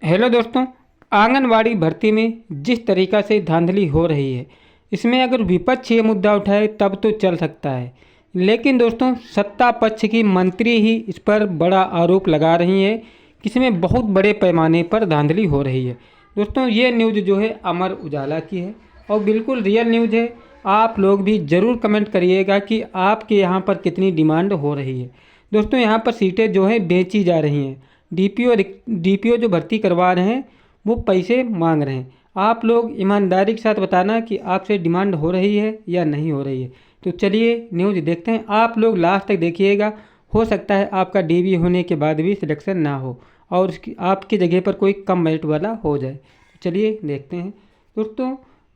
Hello दोस्तों। आंगनवाड़ी भर्ती में जिस तरीक़ा से धांधली हो रही है, इसमें अगर विपक्ष ये मुद्दा उठाए तब तो चल सकता है, लेकिन दोस्तों सत्ता पक्ष की मंत्री ही इस पर बड़ा आरोप लगा रही है कि इसमें बहुत बड़े पैमाने पर धांधली हो रही है। दोस्तों ये न्यूज़ जो है अमर उजाला की है और बिल्कुल रियल न्यूज़ है। आप लोग भी ज़रूर कमेंट करिएगा कि आपके यहाँ पर कितनी डिमांड हो रही है। दोस्तों यहाँ पर सीटें जो है बेची जा रही हैं। डीपीओ जो भर्ती करवा रहे हैं वो पैसे मांग रहे हैं। आप लोग ईमानदारी के साथ बताना कि आपसे डिमांड हो रही है या नहीं हो रही है। तो चलिए न्यूज़ देखते हैं। आप लोग लास्ट तक देखिएगा। हो सकता है आपका डीबी होने के बाद भी सिलेक्शन ना हो और उसकी आपकी जगह पर कोई कम मेरिट वाला हो जाए। तो चलिए देखते हैं। दोस्तों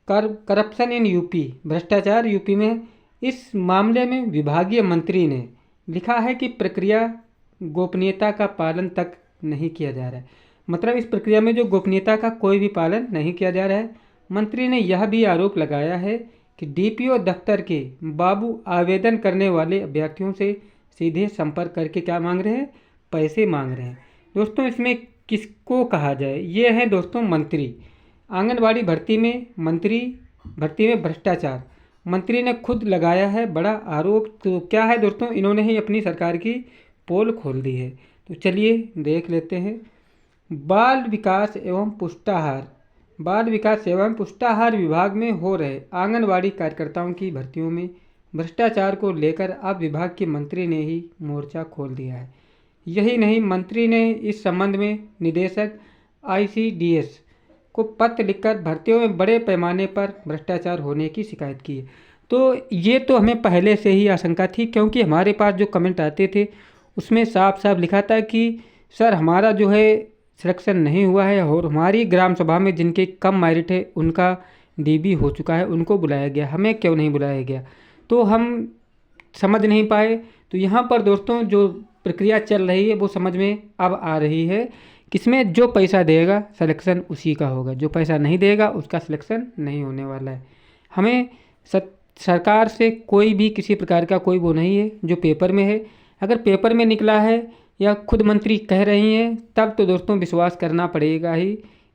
करप्शन इन यूपी, भ्रष्टाचार यूपी में, इस मामले में विभागीय मंत्री ने लिखा है कि प्रक्रिया गोपनीयता का पालन तक नहीं किया जा रहा है। मतलब इस प्रक्रिया में जो गोपनीयता का कोई भी पालन नहीं किया जा रहा है। मंत्री ने यह भी आरोप लगाया है कि डीपीओ दफ्तर के बाबू आवेदन करने वाले अभ्यर्थियों से सीधे संपर्क करके क्या मांग रहे हैं, पैसे मांग रहे हैं। दोस्तों इसमें किसको कहा जाए, ये है दोस्तों मंत्री। आंगनवाड़ी भर्ती में भ्रष्टाचार, मंत्री ने खुद लगाया है बड़ा आरोप। तो क्या है दोस्तों, इन्होंने ही अपनी सरकार की पोल खोल दी है। तो चलिए देख लेते हैं। बाल विकास एवं पुष्टाहार विभाग में हो रहे आंगनवाड़ी कार्यकर्ताओं की भर्तियों में भ्रष्टाचार को लेकर अब विभाग के मंत्री ने ही मोर्चा खोल दिया है। यही नहीं, मंत्री ने इस संबंध में निदेशक आईसीडीएस को पत्र लिखकर भर्तियों में बड़े पैमाने पर भ्रष्टाचार होने की शिकायत की है। तो ये तो हमें पहले से ही आशंका थी, क्योंकि हमारे पास जो कमेंट आते थे उसमें साफ साफ लिखा था कि सर हमारा जो है सिलेक्शन नहीं हुआ है और हमारी ग्राम सभा में जिनके कम मेरिट है उनका डीबी हो चुका है, उनको बुलाया गया, हमें क्यों नहीं बुलाया गया। तो हम समझ नहीं पाए। तो यहाँ पर दोस्तों जो प्रक्रिया चल रही है वो समझ में अब आ रही है। किसमें जो पैसा देगा सिलेक्शन उसी का होगा, जो पैसा नहीं देगा उसका सिलेक्शन नहीं होने वाला है। हमें सरकार से कोई भी किसी प्रकार का कोई वो नहीं है जो पेपर में है। अगर पेपर में निकला है या खुद मंत्री कह रही हैं तब तो दोस्तों विश्वास करना पड़ेगा ही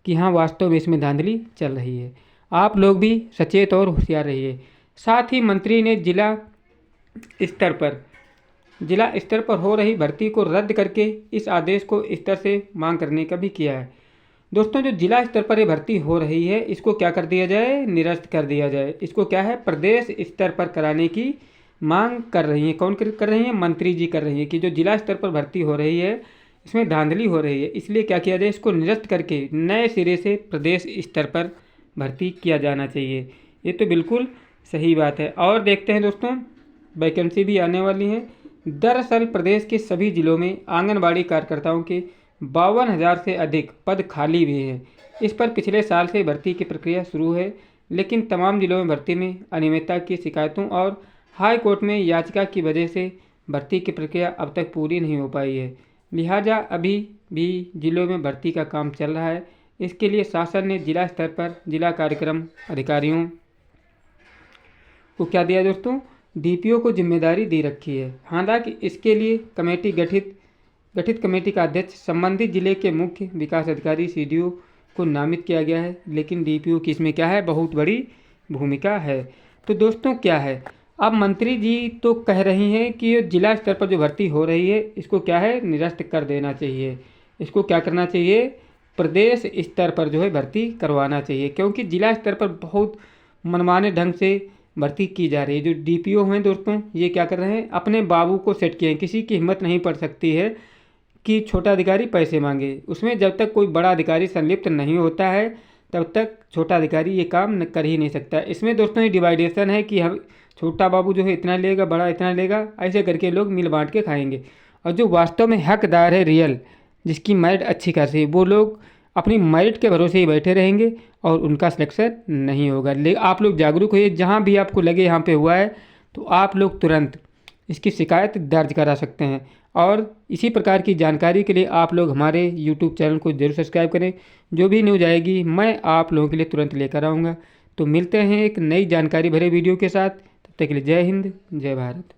कि हाँ वास्तव में इसमें धांधली चल रही है। आप लोग भी सचेत और होशियार रहिए। साथ ही मंत्री ने जिला स्तर पर हो रही भर्ती को रद्द करके इस आदेश को स्तर से मांग करने का भी किया है। दोस्तों जो जिला स्तर पर ये भर्ती हो रही है इसको क्या कर दिया जाए, निरस्त कर दिया जाए। इसको क्या है, प्रदेश स्तर पर कराने की मांग कर रही है। कौन कर रही है, मंत्री जी कर रही है कि जो जिला स्तर पर भर्ती हो रही है इसमें धांधली हो रही है, इसलिए क्या किया जाए, इसको निरस्त करके नए सिरे से प्रदेश स्तर पर भर्ती किया जाना चाहिए। ये तो बिल्कुल सही बात है। और देखते हैं दोस्तों, वैकेंसी भी आने वाली है। दरअसल प्रदेश के सभी जिलों में आंगनबाड़ी कार्यकर्ताओं के 52,000 से अधिक पद खाली भी हैं। इस पर पिछले साल से भर्ती की प्रक्रिया शुरू है, लेकिन तमाम जिलों में भर्ती में अनियमितता की शिकायतों और हाई कोर्ट में याचिका की वजह से भर्ती की प्रक्रिया अब तक पूरी नहीं हो पाई है। लिहाजा अभी भी जिलों में भर्ती का काम चल रहा है। इसके लिए शासन ने जिला स्तर पर जिला कार्यक्रम अधिकारियों को क्या दिया दोस्तों, डीपीओ को जिम्मेदारी दी रखी है। हालांकि इसके लिए गठित कमेटी का अध्यक्ष संबंधित जिले के मुख्य विकास अधिकारी सीडीओ को नामित किया गया है, लेकिन डीपीओ की इसमें क्या है, बहुत बड़ी भूमिका है। तो दोस्तों क्या है, अब मंत्री जी तो कह रही हैं कि जिला स्तर पर जो भर्ती हो रही है इसको क्या है, निरस्त कर देना चाहिए। इसको क्या करना चाहिए, प्रदेश स्तर पर जो है भर्ती करवाना चाहिए, क्योंकि जिला स्तर पर बहुत मनमाने ढंग से भर्ती की जा रही है। जो डीपीओ हैं दोस्तों ये क्या कर रहे हैं, अपने बाबू को सेट किए हैं। किसी की हिम्मत नहीं पड़ सकती है कि छोटा अधिकारी पैसे मांगे। उसमें जब तक कोई बड़ा अधिकारी संलिप्त नहीं होता है तब तक छोटा अधिकारी ये काम कर ही नहीं सकता। इसमें दोस्तों ये डिवाइडेशन है कि हम छोटा बाबू जो है इतना लेगा, बड़ा इतना लेगा, ऐसे करके लोग मिल बांट के खाएंगे। और जो वास्तव में हकदार है रियल, जिसकी मेरिट अच्छी खासी है, वो लोग अपनी मेरिट के भरोसे ही बैठे रहेंगे और उनका सिलेक्शन नहीं होगा। आप लोग जागरूक होइए। जहाँ भी आपको लगे यहाँ पे हुआ है तो आप लोग तुरंत इसकी शिकायत दर्ज करा सकते हैं। और इसी प्रकार की जानकारी के लिए आप लोग हमारे यूट्यूब चैनल को जरूर सब्सक्राइब करें। जो भी न्यूज़ आएगी मैं आप लोगों के लिए तुरंत लेकर आऊँगा। तो मिलते हैं एक नई जानकारी भरे वीडियो के साथ। तब तक के लिए जय हिंद, जय भारत।